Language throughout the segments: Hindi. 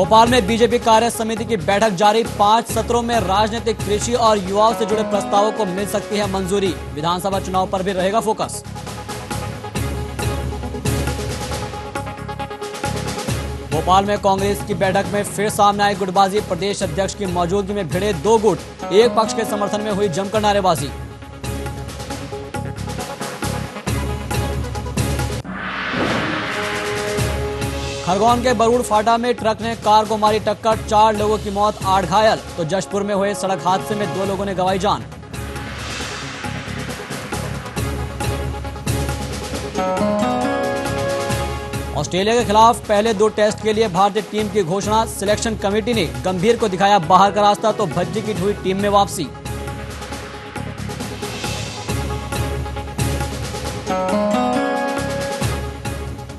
भोपाल में बीजेपी कार्य समिति की बैठक जारी। 5 सत्रों में राजनीतिक, कृषि और युवाओं से जुड़े प्रस्तावों को मिल सकती है मंजूरी। विधानसभा चुनाव पर भी रहेगा फोकस। भोपाल में कांग्रेस की बैठक में फिर सामने आई गुटबाजी। प्रदेश अध्यक्ष की मौजूदगी में भिड़े 2 गुट। एक पक्ष के समर्थन में हुई जमकर नारेबाजी। खरगोन के बरूड़ फाटा में ट्रक ने कार को मारी टक्कर। 4 लोगों की मौत, 8 घायल। तो जशपुर में हुए सड़क हादसे में 2 लोगों ने गंवाई जान। ऑस्ट्रेलिया के खिलाफ पहले 2 टेस्ट के लिए भारतीय टीम की घोषणा। सिलेक्शन कमेटी ने गंभीर को दिखाया बाहर का रास्ता, तो भज्जी की हुई टीम में वापसी।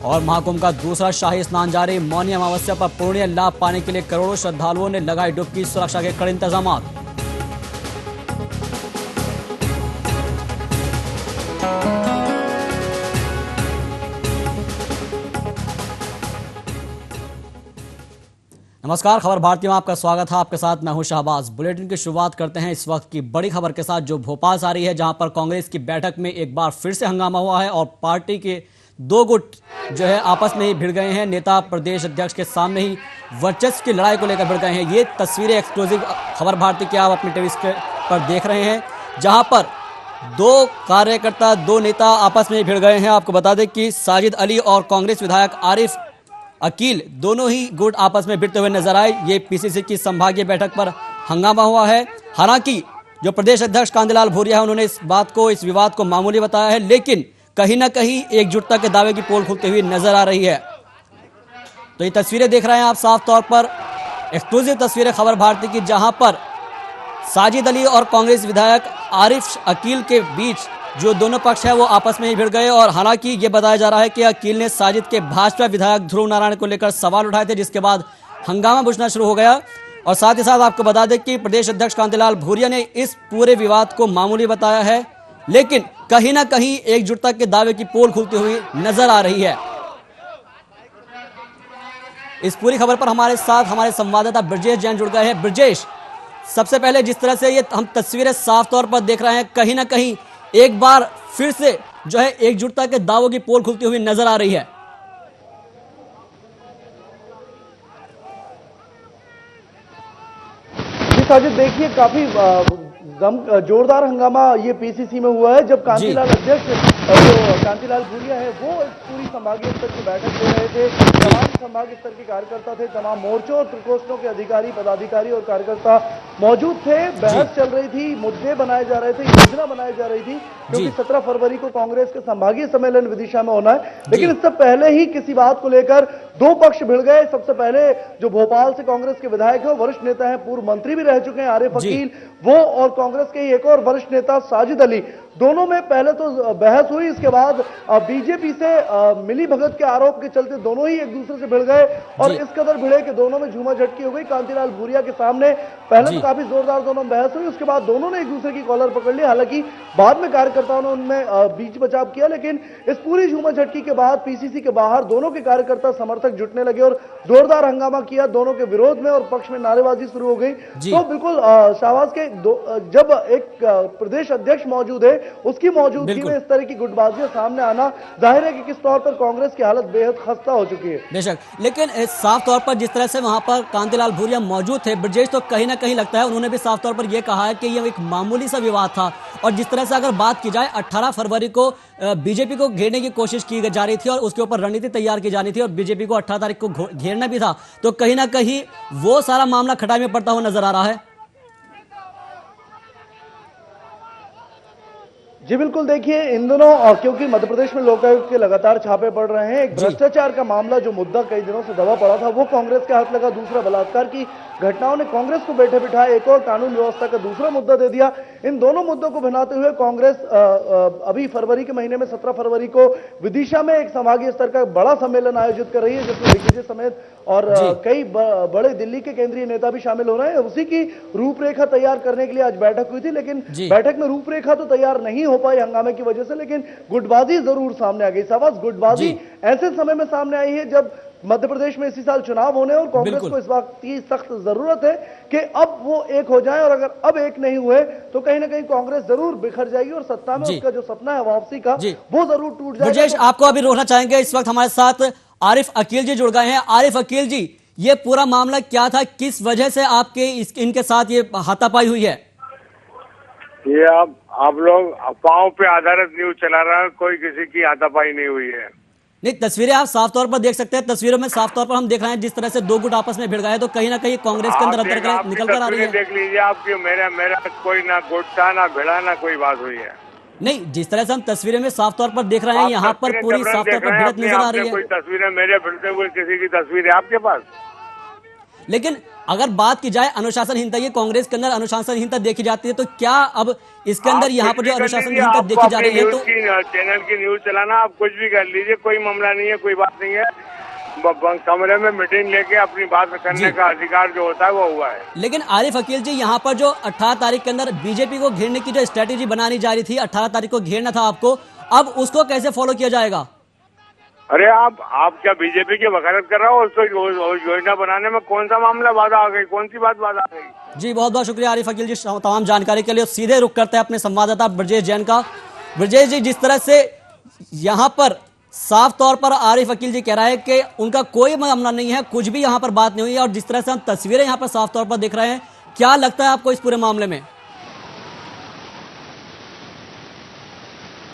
और महाकुंभ का दूसरा शाही स्नान जारी। मौनी अमावस्या पर पुण्य लाभ पाने के लिए करोड़ों श्रद्धालुओं ने लगाई डुबकी। सुरक्षा के कड़े इंतजाम। नमस्कार, खबर भारती में आपका स्वागत है। आपके साथ मैं हूं शहबाज। बुलेटिन की शुरुआत करते हैं इस वक्त की बड़ी खबर के साथ, जो भोपाल से आ रही है, जहां पर कांग्रेस की बैठक में एक बार फिर से हंगामा हुआ है और पार्टी के 2 गुट जो है आपस में ही भिड़ गए हैं। नेता प्रदेश अध्यक्ष के सामने ही वर्चस्व की लड़ाई को लेकर भिड़ गए हैं। ये तस्वीरें एक्सक्लूसिव खबर भारती की आप अपनी टीवी स्क्रीन पर देख रहे हैं, जहां पर 2 कार्यकर्ता, 2 नेता आपस में ही भिड़ गए हैं। आपको बता दें कि साजिद अली और कांग्रेस विधायक आरिफ अकील दोनों ही गुट आपस में भिड़ते हुए नजर आए। ये पीसीसी की संभागीय बैठक पर हंगामा हुआ है। हालांकि जो प्रदेश अध्यक्ष कांतिलाल भूरिया है, उन्होंने इस विवाद को मामूली बताया है, लेकिन कहीं ना कहीं एकजुटता के दावे की पोल खुलती हुई नजर आ रही है। तो ये तस्वीरें देख रहे हैं आप साफ तौर पर, एक्सक्लूसिव तस्वीरें खबर भारती की, जहां पर साजिद अली और कांग्रेस विधायक आरिफ अकील के बीच जो दोनों पक्ष है वो आपस में ही भिड़ गए। और हालांकि ये बताया जा रहा है कि अकील ने साजिद के भाजपा विधायक ध्रुव नारायण को लेकर सवाल उठाए थे, जिसके बाद हंगामा बुझना शुरू हो गया। और साथ ही साथ आपको बता दें कि प्रदेश अध्यक्ष कांतिलाल भूरिया ने इस पूरे विवाद को मामूली बताया है, लेकिन कहीं ना कहीं एकजुटता के दावे की पोल खुलती हुई नजर आ रही है। इस पूरी खबर पर हमारे साथ हमारे संवाददाता ब्रजेश जैन जुड़ गए हैं। ब्रजेश, सबसे पहले जिस तरह से ये हम तस्वीरें साफ तौर पर देख रहे हैं, कहीं ना कहीं एक बार फिर से जो है एकजुटता के दावों की पोल खुलती हुई नजर आ रही है। जी साजिद, देखिए काफी जोरदार हंगामा ये पीसीसी में हुआ है, जब कांतिलाल अध्यक्ष जो कांतिलाल भूरिया है वो इस पूरी संभागीय स्तर की बैठक ले रहे थे। तमाम संभागीय स्तर के कार्यकर्ता थे, तमाम मोर्चों और प्रकोष्ठों के अधिकारी, पदाधिकारी और कार्यकर्ता मौजूद थे। बहस चल रही थी, मुद्दे बनाए जा रहे थे, योजना बनाई जा रही थी, क्योंकि 17 फरवरी को कांग्रेस के संभागीय सम्मेलन विदिशा में होना है। लेकिन इससे पहले ही किसी बात को लेकर 2 पक्ष भिड़ गए। सबसे पहले जो भोपाल से कांग्रेस के विधायक है, वरिष्ठ नेता है, पूर्व मंत्री भी रह चुके हैं आरिफ अकील, वो और कांग्रेस के ही एक और वरिष्ठ नेता साजिद अली, दोनों में पहले तो बहस हुई। इसके बाद बीजेपी से मिली भगत के आरोप के चलते दोनों ही एक दूसरे से भिड़ गए और इस कदर भिड़े कि दोनों में झूमा झटकी हो गई। कांतिलाल भूरिया के सामने पहले तो काफी जोरदार दोनों बहस हुई, उसके बाद दोनों ने एक दूसरे की कॉलर पकड़ ली। हालांकि बाद में कार्यकर्ताओं ने उनमें बीच बचाव किया, लेकिन इस पूरी झूमा झटकी के बाद पीसीसी के बाहर दोनों के कार्यकर्ता समर्थक जुटने लगे और जोरदार हंगामा किया। दोनों के विरोध में और पक्ष में नारेबाजी शुरू हो गई। तो बिल्कुल शाहबाज के जब एक प्रदेश अध्यक्ष मौजूद है, उसकी मौजूदगी में इस तरह की गुटबाजियां सामने आना जाहिर है कि किस तौर पर कांग्रेस की हालत बेहद खस्ता हो चुकी है। बेशक, लेकिन साफ तौर पर जिस तरह से वहां पर कांतिलाल भूरिया मौजूद थे, ब्रजेश, तो कहीं ना कहीं लगता है उन्होंने भी साफ तौर पर यह कहा है कि यह एक मामूली सा विवाद था। और जिस तरह से अगर बात की जाए, 18 फरवरी को बीजेपी को घेरने की कोशिश की जा रही थी और उसके ऊपर रणनीति तैयार की जानी थी और बीजेपी को 18 तारीख को घेरना भी था, तो कहीं ना कहीं वो सारा मामला खटाई में पड़ता हुआ नजर आ रहा है। जी बिल्कुल, देखिए इन दिनों क्योंकि मध्य प्रदेश में लोकायुक्त के लगातार छापे पड़ रहे हैं, एक भ्रष्टाचार का मामला जो मुद्दा कई दिनों से दबा पड़ा था वो कांग्रेस के हाथ लगा। दूसरा, बलात्कार की घटनाओं ने कांग्रेस को बैठे बिठाए, एक और कानून व्यवस्था का दूसरा मुद्दा दे दिया। इन दोनों मुद्दों को बनाते हुए कांग्रेस अभी फरवरी के महीने में 17 फरवरी को विदिशा में एक संभागीय स्तर का बड़ा सम्मेलन आयोजित कर रही है, जिसमें दिग्विजय समेत और कई बड़े दिल्ली के केंद्रीय नेता भी शामिल हो रहे हैं। उसी की रूपरेखा तैयार करने के लिए आज बैठक हुई थी, लेकिन बैठक में रूपरेखा तो तैयार नहीं हो पाई हंगामे की वजह से, लेकिन गुटबाजी जरूर सामने आ गई। शाहबाज, गुटबाजी ऐसे समय में सामने आई है जब मध्य प्रदेश में इसी साल चुनाव होने और कांग्रेस बिल्कुल। को इस बात की सख्त जरूरत है कि अब वो एक हो जाए, और अगर अब एक नहीं हुए तो कहीं ना कहीं कांग्रेस जरूर बिखर जाएगी और सत्ता में जी। उसका जो सपना है वापसी का जी। वो जरूर टूट जाएगा। ब्रजेश, तो आपको अभी रोकना चाहेंगे, इस वक्त हमारे साथ आरिफ अकील जी जुड़ गए हैं। आरिफ अकील जी, ये पूरा मामला क्या था, किस वजह से आपके इनके साथ ये हाथापाई हुई है? ये आप लोग अफवाहों पे आधारित न्यूज चला रहे हैं, कोई किसी की हाथापाई नहीं हुई है। नहीं, तस्वीरें आप साफ तौर पर देख सकते हैं। तस्वीरों में साफ तौर पर हम देख रहे हैं जिस तरह से दो गुट आपस में भिड़ गए हैं, तो कहीं ना कहीं कांग्रेस के अंदर अंतर निकल कर आ रही है। देख लीजिए आपकी, मेरा कोई ना गुट था, ना भिड़ा, ना कोई बात हुई है। नहीं, जिस तरह से हम तस्वीरें में साफ तौर पर देख रहे हैं, यहाँ पर पूरी साफ तौर पर भिड़त नजर आ रही है। कोई तस्वीरें मेरे भिड़ते हुए किसी की तस्वीर है आपके पास? लेकिन अगर बात की जाए अनुशासनहीनता, ये कांग्रेस के अंदर अनुशासनहीनता देखी जाती है, तो क्या अब इसके अंदर यहाँ पर जो अनुशासनहीनता देखी जा रही है, तो चैनल की न्यूज चलाना, आप कुछ भी कर लीजिए, कोई मामला नहीं है, कोई बात नहीं है। कमरे में मीटिंग लेके अपनी बात करने का अधिकार जो होता है वो हुआ है। लेकिन आरिफ अकील जी, यहाँ पर जो 18 तारीख के अंदर बीजेपी को घेरने की जो स्ट्रेटेजी बनानी जा रही थी, 18 तारीख को घेरना था आपको, अब उसको कैसे फॉलो किया जाएगा? अरे आप क्या बीजेपी की वकालत कर रहा हो? उसको योजना बनाने में कौन सा मामला बाधा आ गई, कौन सी बात बाधा आ गई? जी, बहुत बहुत शुक्रिया आरिफ अकील जी तमाम जानकारी के लिए। सीधे रुख करते हैं अपने संवाददाता ब्रजेश जैन का। ब्रजेश जी, जिस तरह से यहाँ पर साफ तौर पर आरिफ अकील जी कह रहा है कि उनका कोई मामला नहीं है, कुछ भी यहाँ पर बात नहीं हुई है, और जिस तरह से हम तस्वीरें यहाँ पर साफ तौर पर देख रहे हैं, क्या लगता है आपको इस पूरे मामले में?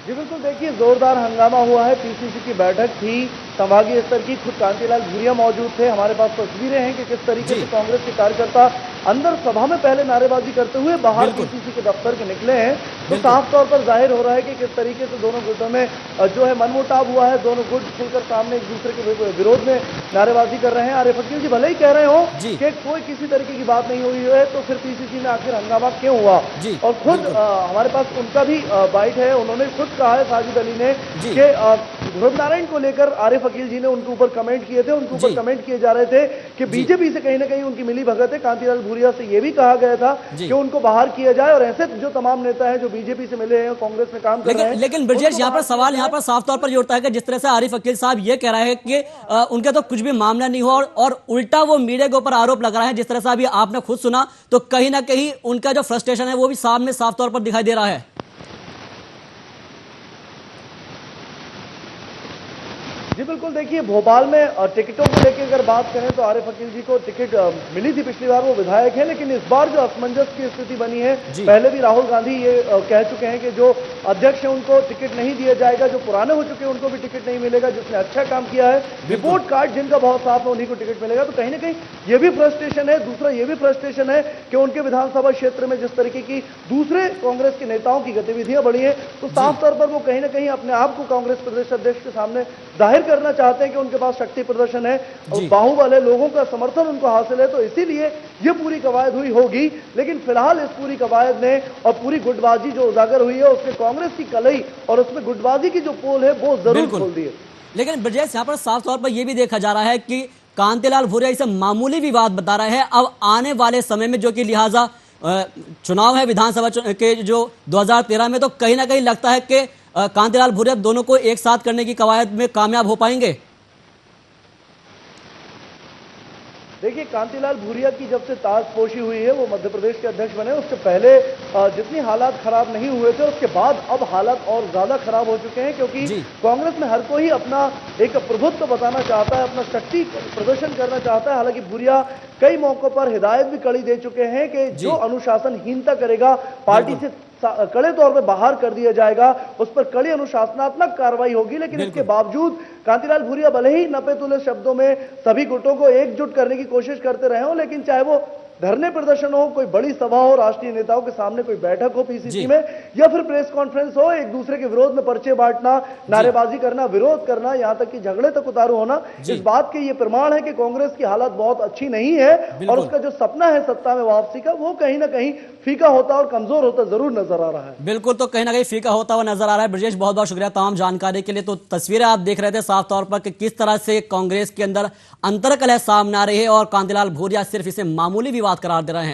जी बिल्कुल, देखिए जोरदार हंगामा हुआ है। पीसीसी की बैठक थी संभागीय स्तर की, खुद कांतिलाल भूरिया मौजूद थे। हमारे पास तस्वीरें हैं कि किस तरीके से कांग्रेस के कार्यकर्ता अंदर सभा में पहले नारेबाजी करते हुए बाहर पीसीसी के दफ्तर के निकले हैं। तो साफ तौर पर जाहिर हो रहा है कि किस तरीके से दोनों गुटों में जो है मनमुटाव हुआ है। दोनों गुट खुलकर सामने एक दूसरे के विरोध में नारेबाजी कर रहे हैं। आरिफ अकील जी भले ही कह रहे हो कि कोई किसी तरीके की बात नहीं हुई है, तो फिर पीसीसी में आखिर हंगामा क्यों हुआ? और खुद हमारे पास उनका भी बाइट है। उन्होंने खुद कहा है, साजिद अली ने, कि ध्रुव नारायण को लेकर आरिफ अकील जी ने उनके ऊपर कमेंट किए थे। उनके ऊपर कमेंट किए जा रहे थे कि बीजेपी से कहीं ना कहीं उनकी मिली भगत है। कांतिलाल भूरिया से यह भी कहा गया था कि उनको बाहर किया जाए, और ऐसे जो तमाम नेता हैं जो बीजेपी से मिले हैं, कांग्रेस में काम कर रहे हैं। लेकिन ब्रजेश, यहाँ पर सवाल यहाँ पर साफ तौर पर ये उठता है कि जिस तरह से आरिफ अकील साहब ये कह रहे हैं कि उनका तो कुछ भी मामला नहीं हुआ, और उल्टा वो मीडिया के ऊपर आरोप लगा रहा है, जिस तरह से अभी आपने खुद सुना, तो कहीं ना कहीं उनका जो फ्रस्ट्रेशन है वो भी सामने साफ तौर पर दिखाई दे रहा है। जी बिल्कुल, देखिए भोपाल में टिकटों को लेकर अगर बात करें तो आरिफ अकील जी को टिकट मिली थी पिछली बार, वो विधायक है, लेकिन इस बार जो असमंजस की स्थिति बनी है, पहले भी राहुल गांधी ये कह चुके हैं कि जो अध्यक्ष है उनको टिकट नहीं दिया जाएगा, जो पुराने हो चुके हैं उनको भी टिकट नहीं मिलेगा, जिसने अच्छा काम किया है, रिपोर्ट कार्ड जिनका बहुत साफ है उन्हीं को टिकट मिलेगा। तो कहीं ना कहीं ये भी फ्रस्ट्रेशन है। दूसरा ये भी फ्रस्ट्रेशन है कि उनके विधानसभा क्षेत्र में जिस तरीके की दूसरे कांग्रेस के नेताओं की गतिविधियां बढ़ी है, तो साफ तौर पर वो कहीं ना कहीं अपने आप को कांग्रेस प्रदेश अध्यक्ष के सामने जाहिर करना चाहते हैं कि उनके पास शक्ति प्रदर्शन है और बाहुबले लोगों का समर्थन उनको हासिल है। तो इसीलिए ये पूरी कवायद हुई होगी। लेकिन फिलहाल इस पूरी कवायद ने और पूरी गुटबाजी जो उजागर हुई है, उसने कांग्रेस की कलई और उसमें गुटबाजी की जो पोल है वो जरूर खोल दी है। लेकिन ब्रजेश, यहाँ पर साफ तौर पर यह भी देखा जा रहा है कि कांतिलाल भूरिया इसे मामूली विवाद बता रहा है। अब आने वाले समय में जो कि लिहाजा चुनाव है विधानसभा के जो 2013 में, तो कहीं ना कहीं लगता है कि कांतिलाल भूरिया दोनों को एक साथ करने की कवायद में कामयाब हो पाएंगे। देखिए, कांतिलाल भूरिया की जब से ताजपोशी हुई है, वो मध्य प्रदेश के अध्यक्ष बने, उससे पहले जितनी हालात खराब नहीं हुए थे, उसके बाद अब हालात और ज्यादा खराब हो चुके हैं, क्योंकि कांग्रेस में हर कोई अपना एक प्रभुत्व बताना चाहता है, अपना शक्ति प्रदर्शन करना चाहता है। हालांकि भूरिया कई मौकों पर हिदायत भी कड़ी दे चुके हैं कि जो अनुशासनहीनता करेगा पार्टी से कड़े तौर पर बाहर कर दिया जाएगा, उस पर कड़ी अनुशासनात्मक कार्रवाई होगी। लेकिन इसके बावजूद कांतिलाल भूरिया भले ही नपे तुले शब्दों में सभी गुटों को एकजुट करने की कोशिश करते रहे हो, लेकिन चाहे वो धरने प्रदर्शन हो, कोई बड़ी सभा हो, राष्ट्रीय नेताओं के सामने कोई बैठक हो पीसीसी में, या फिर प्रेस कॉन्फ्रेंस हो, एक दूसरे के विरोध में पर्चे बांटना, नारेबाजी करना, विरोध करना, यहां तक कि झगड़े तक उतारू होना, इस बात के ये प्रमाण है कि कांग्रेस की हालत बहुत अच्छी नहीं है, और उसका जो सपना है सत्ता में वापसी का, वो कहीं ना कहीं फीका होता और कमजोर होता जरूर नजर आ रहा है। बिल्कुल, तो कहीं ना कहीं फीका होता हुआ नजर आ रहा है। ब्रजेश, बहुत बहुत शुक्रिया तमाम जानकारी के लिए। तो तस्वीरें आप देख रहे थे साफ तौर पर कि किस तरह से कांग्रेस के अंदर अंतर्कलह सामने आ रही है, और कांतिलाल भूरिया सिर्फ इसे मामूली विवाद करार दे रहे हैं।